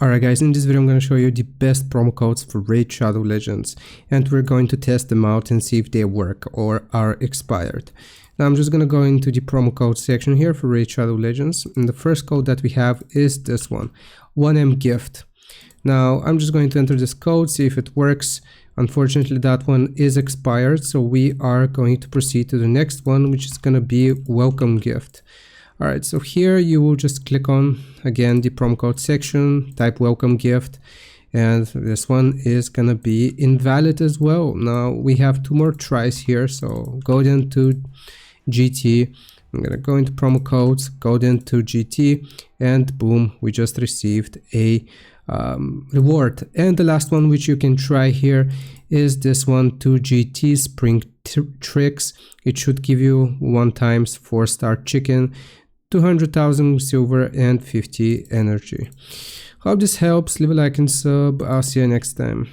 Alright guys, in this video I'm going to show you the best promo codes for Raid Shadow Legends, and we're going to test them out and see if they work or are expired. Now I'm just going to go into the promo code section here for Raid Shadow Legends, and the first code that we have is this one, 1M Gift. Now I'm just going to enter this code, see if it works. Unfortunately that one is expired, so we are going to proceed to the next one, which is going to be Welcome Gift. Alright, so here you will just click on, again, the promo code section, type welcome gift, and this one is gonna be invalid as well. Now we have 2 more tries here, so go then to GT. I'm gonna go into promo codes, go then to GT, and boom, we just received a reward. And the last one which you can try here is this one, 2GT Spring Tricks. It should give you 1 times 4-star chicken, 200,000 silver and 50 energy. Hope this helps. Leave a like and sub. I'll see you next time.